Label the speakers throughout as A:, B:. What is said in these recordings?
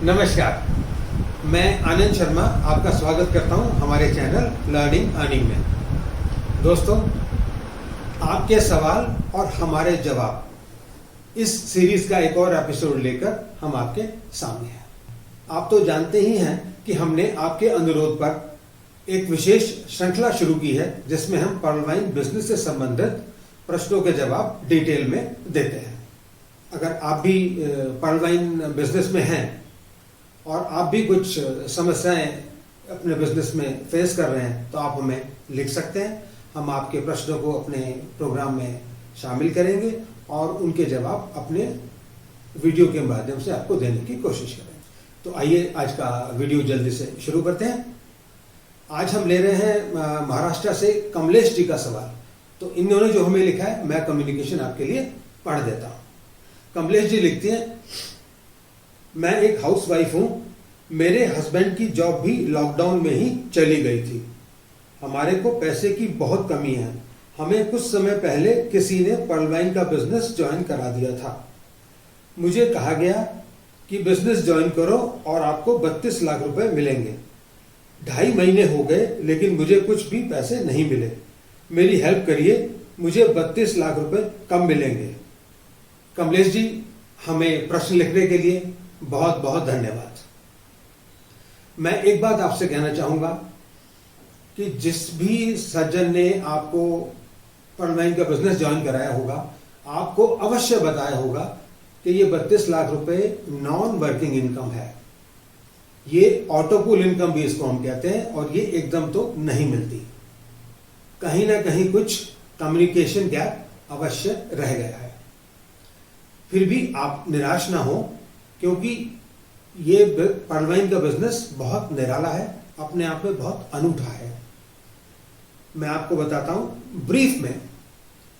A: नमस्कार, मैं आनंद शर्मा आपका स्वागत करता हूं हमारे चैनल लर्निंग अर्निंग में। दोस्तों, आपके सवाल और हमारे जवाब इस सीरीज का एक और एपिसोड लेकर हम आपके सामने हैं। आप तो जानते ही हैं कि हमने आपके अनुरोध पर एक विशेष श्रृंखला शुरू की है जिसमें हम पर्ल वाइन बिजनेस से संबंधित प्रश्नों के जवाब डिटेल में देते हैं। अगर आप भी पर्ल वाइन बिजनेस में हैं और आप भी कुछ समस्याएं अपने बिजनेस में फेस कर रहे हैं तो आप हमें लिख सकते हैं। हम आपके प्रश्नों को अपने प्रोग्राम में शामिल करेंगे और उनके जवाब अपने वीडियो के माध्यम से आपको देने की कोशिश करेंगे। तो आइए आज का वीडियो जल्दी से शुरू करते हैं। आज हम ले रहे हैं महाराष्ट्र से कमलेश जी का सवाल। तो इन्होंने जो हमें लिखा है मैं कम्युनिकेशन आपके लिए पढ़ देता हूँ। कमलेश जी लिखते हैं, मैं एक हाउसवाइफ हूं। मेरे हस्बैंड की जॉब भी लॉकडाउन में ही चली गई थी। हमारे को पैसे की बहुत कमी है। हमें कुछ समय पहले किसी ने पर्ल वाइन का बिजनेस ज्वाइन करा दिया था। मुझे कहा गया कि बिजनेस ज्वाइन करो और आपको 32 लाख रुपए मिलेंगे। 2.5 महीने हो गए लेकिन मुझे कुछ भी पैसे नहीं मिले। मेरी हेल्प करिए, मुझे 32 लाख रुपए कब मिलेंगे? कमलेश जी, हमें प्रश्न लिखने के लिए बहुत बहुत धन्यवाद। मैं एक बात आपसे कहना चाहूंगा कि जिस भी सज्जन ने आपको पर्ल वाइन का बिजनेस ज्वाइन कराया होगा, आपको अवश्य बताया होगा कि ये 32 लाख रुपए नॉन वर्किंग इनकम है। ये ऑटोपूल इनकम भी इसको हम कहते हैं और ये एकदम तो नहीं मिलती। कहीं ना कहीं कुछ कम्युनिकेशन गैप अवश्य रह गया है। फिर भी आप निराश ना हो, क्योंकि ये पर्ल वाइन का बिजनेस बहुत निराला है, अपने आप में बहुत अनूठा है। मैं आपको बताता हूं ब्रीफ में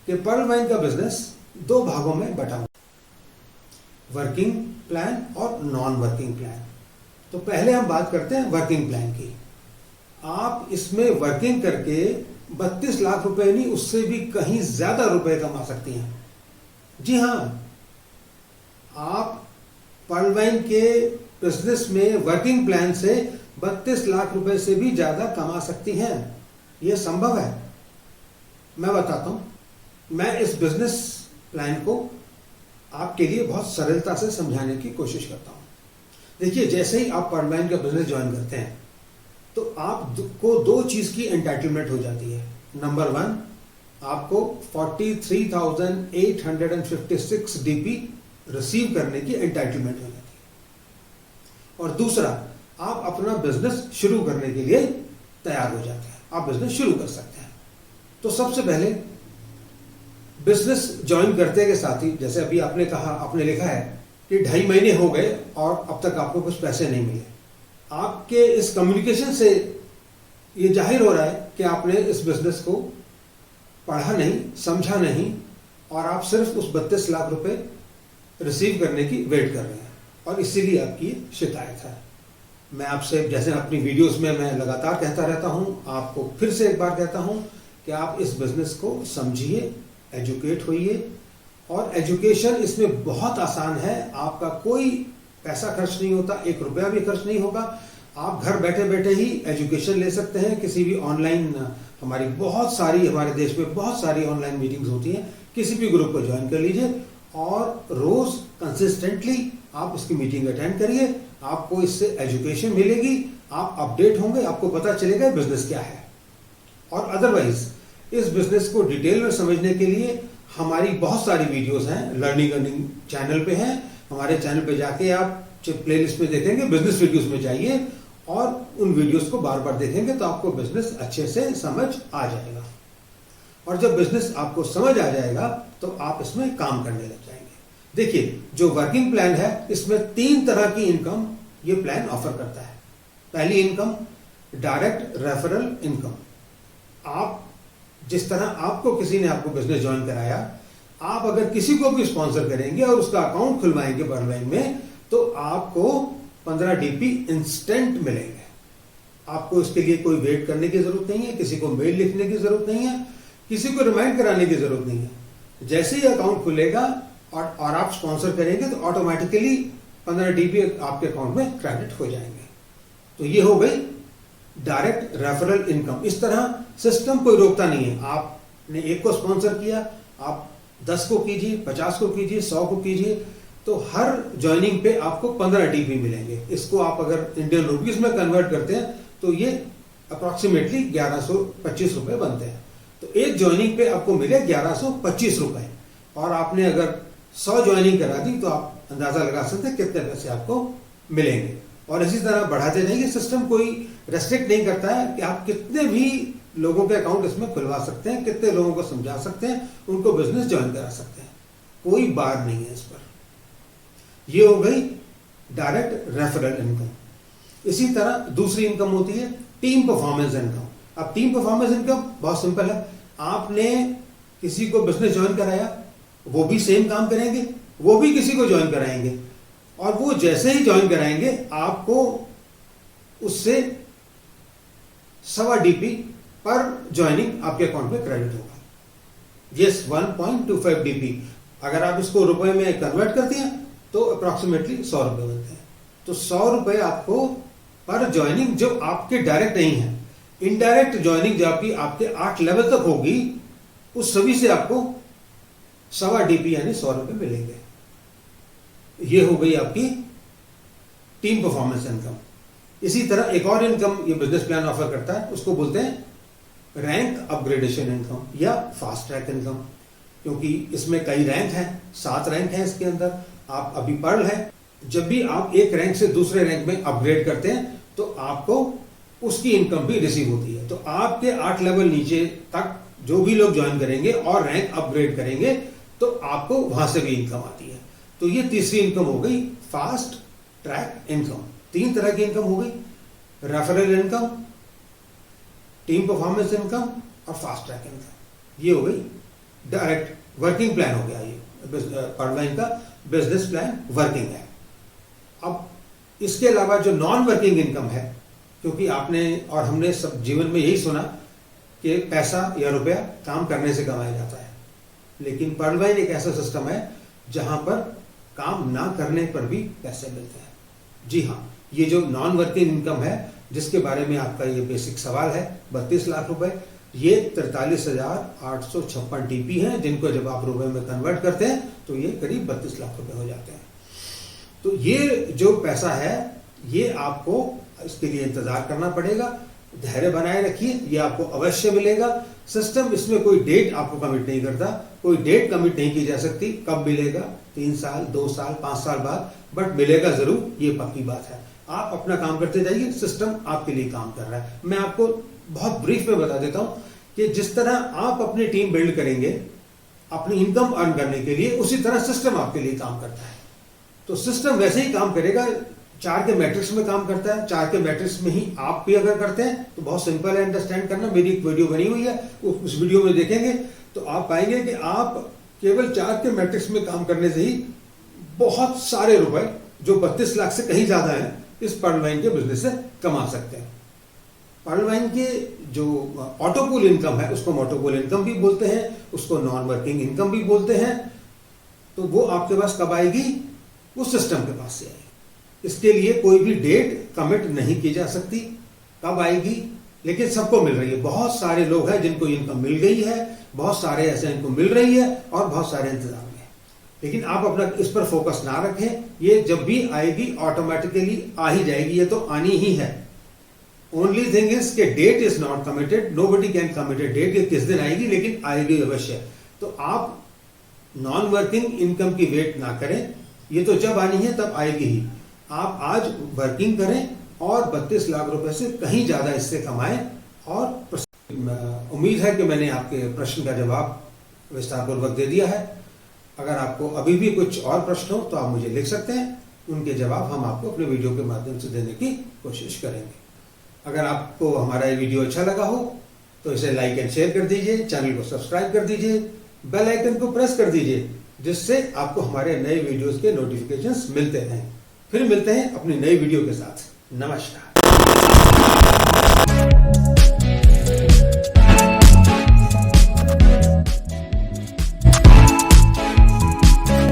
A: कि पर्ल वाइन का बिजनेस 2 भागों में बटा हुआ है, वर्किंग प्लान और नॉन वर्किंग प्लान। तो पहले हम बात करते हैं वर्किंग प्लान की। आप इसमें वर्किंग करके 32 लाख रुपए नहीं, उससे भी कहीं ज्यादा रुपए कमा सकती हैं। जी हां, आप पर्ल वाइन के बिजनेस में वर्किंग प्लान से 32 लाख रुपए से भी ज्यादा कमा सकती हैं। यह संभव है। मैं बताता हूं। मैं इस बिजनेस प्लान को आपके लिए बहुत सरलता से समझाने की कोशिश करता हूं। देखिए, जैसे ही आप पर्ल वाइन का बिजनेस ज्वाइन करते हैं तो आपको 2 चीज की एंटाइटलमेंट हो जाती है। नंबर 1, आपको 43,856 डीपी रिसीव करने की एंटाइटलमेंट हो जाती है, और दूसरा, आप अपना बिजनेस शुरू करने के लिए तैयार हो जाते हैं। आप बिजनेस शुरू कर सकते हैं। तो सबसे पहले बिजनेस ज्वाइन करते के साथ ही, जैसे अभी आपने कहा, आपने लिखा है कि 2.5 महीने हो गए और अब तक आपको कुछ पैसे नहीं मिले। आपके इस कम्युनिकेशन से ये जाहिर हो रहा है कि आपने इस बिजनेस को पढ़ा नहीं, समझा नहीं, और आप सिर्फ उस 32 लाख रुपए रिसीव करने की वेट कर रहे हैं, और इसीलिए आपकी शिकायत है। मैं आपसे, जैसे अपनी वीडियोस में मैं लगातार कहता रहता हूं, आपको फिर से एक बार कहता हूं कि आप इस बिजनेस को समझिए, एजुकेट होइए। और एजुकेशन इसमें बहुत आसान है। आपका कोई पैसा खर्च नहीं होता, 1 रुपया भी खर्च नहीं होगा। आप घर बैठे बैठे ही एजुकेशन ले सकते हैं। किसी भी ऑनलाइन, हमारे देश में बहुत सारी ऑनलाइन मीटिंग्स होती हैं। किसी भी ग्रुप को ज्वाइन कर लीजिए और रोज कंसिस्टेंटली आप इसकी मीटिंग अटेंड करिए। आपको इससे एजुकेशन मिलेगी, आप अपडेट होंगे, आपको पता चलेगा बिजनेस क्या है। और अदरवाइज इस बिजनेस को डिटेल में समझने के लिए हमारी बहुत सारी वीडियोस हैं, लर्निंग अर्निंग चैनल पे हैं। हमारे चैनल पे जाके आप प्लेलिस्ट में देखेंगे, बिजनेस वीडियोस में जाइए और उन वीडियोस को बार बार देखेंगे तो आपको बिजनेस अच्छे से समझ आ जाएगा। और जब बिजनेस आपको समझ आ जाएगा तो आप इसमें काम करने लग जाएंगे। देखिए, जो वर्किंग प्लान है इसमें 3 तरह की इनकम ये प्लान ऑफर करता है। पहली इनकम, डायरेक्ट रेफरल इनकम। आप जिस तरह आपको किसी ने आपको बिजनेस ज्वाइन कराया, आप अगर किसी को भी स्पॉन्सर करेंगे और उसका अकाउंट खुलवाएंगे पर्ल वाइन में, तो आपको 15 डीपी इंस्टेंट मिलेंगे। आपको इसके लिए कोई वेट करने की जरूरत नहीं है, किसी को मेल लिखने की जरूरत नहीं है, किसी को रिमाइंड कराने की जरूरत नहीं है। जैसे ही अकाउंट खुलेगा और आप स्पॉन्सर करेंगे तो ऑटोमेटिकली 15 डीबी आपके अकाउंट में क्रेडिट हो जाएंगे। तो ये हो गई डायरेक्ट रेफरल इनकम। इस तरह सिस्टम कोई रोकता नहीं है। आपने एक को स्पॉन्सर किया, आप 10 को कीजिए, 50 को कीजिए, 100 को कीजिए, तो हर ज्वाइनिंग पे आपको 15 डीबी मिलेंगे। इसको आप अगर इंडियन रुपीज में कन्वर्ट करते हैं तो ये अप्रोक्सीमेटली 1125 रुपए बनते हैं। तो एक ज्वाइनिंग पे आपको मिले 1125 रुपए, और आपने अगर 100 ज्वाइनिंग करा दी तो आप अंदाजा लगा सकते हैं कितने पैसे आपको मिलेंगे। और इसी तरह बढ़ाते जाएंगे। सिस्टम कोई रेस्ट्रिक्ट नहीं करता है कि आप कितने भी लोगों के अकाउंट इसमें खुलवा सकते हैं, कितने लोगों को समझा सकते हैं, उनको बिजनेस ज्वाइन करा सकते हैं, कोई बार नहीं है इस पर। ये हो गई डायरेक्ट रेफरल इनकम। इसी तरह दूसरी इनकम होती है टीम परफॉर्मेंस इनकम। अब टीम परफॉर्मेंस इनकम बहुत सिंपल है। आपने किसी को बिजनेस ज्वाइन कराया, वो भी सेम काम करेंगे, वो भी किसी को ज्वाइन कराएंगे, और वो जैसे ही ज्वाइन कराएंगे आपको उससे 1.25 डीपी पर ज्वाइनिंग आपके अकाउंट में क्रेडिट होगा। Yes, 1.25 DP. अगर आप इसको रुपए में कन्वर्ट करते हैं तो अप्रोक्सीमेटली 100 रुपए बनते हैं। तो 100 रुपए आपको पर ज्वाइनिंग, जो आपके डायरेक्ट नहीं है। इनडायरेक्ट ज्वाइनिंग जो आपके 8 लेवल तक होगी, उस सभी से आपको 1.25 डीपी यानी 100 रुपए मिलेंगे। ये हो गई आपकी टीम परफॉर्मेंस इनकम। इसी तरह एक और इनकम ये बिजनेस प्लान ऑफर करता है, उसको बोलते हैं रैंक अपग्रेडेशन इनकम या फास्ट ट्रैक इनकम। क्योंकि इसमें कई रैंक हैं, 7 रैंक हैं इसके अंदर। आप अभी पर्ल है, जब भी आप एक रैंक से दूसरे रैंक में अपग्रेड करते हैं तो आपको उसकी इनकम भी रिसीव होती है। तो आपके 8 लेवल नीचे तक जो भी लोग ज्वाइन करेंगे और रैंक अपग्रेड करेंगे तो आपको वहां से भी इनकम आती है। तो ये तीसरी इनकम हो गई फास्ट ट्रैक इनकम। 3 तरह की इनकम हो गई, referral income, team performance income और फास्ट ट्रैक इनकम। ये हो गई डायरेक्ट वर्किंग प्लान हो गया। ये पर्ल का बिजनेस प्लान वर्किंग है। अब इसके अलावा जो नॉन वर्किंग इनकम है, क्योंकि आपने और हमने सब जीवन में यही सुना कि पैसा या रुपया काम करने से कमाया जाता है, लेकिन पर्ल एक ऐसा सिस्टम है जहां पर काम ना करने पर भी पैसे मिलते हैं। जी हाँ, ये जो नॉन वर्किंग इनकम है जिसके बारे में आपका ये बेसिक सवाल है, 32 लाख रुपए, ये 43,856 टीपी है, जिनको जब आप रुपए में कन्वर्ट करते हैं तो ये करीब 32 लाख रुपए हो जाते हैं। तो ये जो पैसा है ये आपको इसके लिए इंतजार करना पड़ेगा, धैर्य बनाए रखिए, ये आपको अवश्य मिलेगा। सिस्टम इसमें कोई डेट आपको कमिट नहीं करता, कोई डेट कमिट नहीं की जा सकती कब मिलेगा, 3 साल, 2 साल, 5 साल बाद, बट मिलेगा जरूर, ये पक्की बात है। आप अपना काम करते जाइए, सिस्टम आपके लिए काम कर रहा है। मैं आपको बहुत ब्रीफ में बता देता हूं कि जिस तरह आप अपनी टीम बिल्ड करेंगे अपनी इनकम अर्न करने के लिए, उसी तरह सिस्टम आपके लिए काम करता है। तो सिस्टम वैसे ही काम करेगा, 4 के मैट्रिक्स में काम करता है। 4 के मैट्रिक्स में ही आप भी अगर करते हैं तो बहुत सिंपल है अंडरस्टैंड करना। मेरी एक वीडियो बनी हुई है, उस वीडियो में देखेंगे तो आप पाएंगे कि आप केवल 4 के मैट्रिक्स में काम करने से ही बहुत सारे रुपए, जो 32 लाख से कहीं ज्यादा है, इस पर्ल वाइन के बिजनेस से कमा सकते हैं। पर्ल वाइन के जो ऑटोपूल इनकम है उसको मोटोपूल इनकम भी बोलते हैं, उसको नॉन वर्किंग इनकम भी बोलते हैं। तो वो आपके पास कब आएगी? उस सिस्टम के पास से आएगी। इसके लिए कोई भी डेट कमिट नहीं की जा सकती कब आएगी, लेकिन सबको मिल रही है। बहुत सारे लोग हैं जिनको इनकम मिल गई है, बहुत सारे ऐसे इनको मिल रही है और बहुत सारे इंतजार में है। लेकिन आप अपना इस पर फोकस ना रखें, ये जब भी आएगी ऑटोमेटिकली आ ही जाएगी, ये तो आनी ही है। ओनली थिंग इज के date is not committed, nobody can commit a date, ये किस दिन आएगी, लेकिन आएगी अवश्य। तो आप नॉन वर्किंग इनकम की वेट ना करें, ये तो जब आनी है तब आएगी ही। आप आज वर्किंग करें और 32 लाख रुपए से कहीं ज्यादा इससे कमाएं। और उम्मीद है कि मैंने आपके प्रश्न का जवाब विस्तारपूर्वक दे दिया है। अगर आपको अभी भी कुछ और प्रश्न हो तो आप मुझे लिख सकते हैं, उनके जवाब हम आपको अपने वीडियो के माध्यम से देने की कोशिश करेंगे। अगर आपको हमारा ये वीडियो अच्छा लगा हो तो इसे लाइक एंड शेयर कर दीजिए, चैनल को सब्सक्राइब कर दीजिए, बेल आइकन को प्रेस कर दीजिए, जिससे आपको हमारे नए वीडियोस के नोटिफिकेशंस मिलते रहें। फिर मिलते हैं अपनी नई वीडियो के साथ। नमस्कार।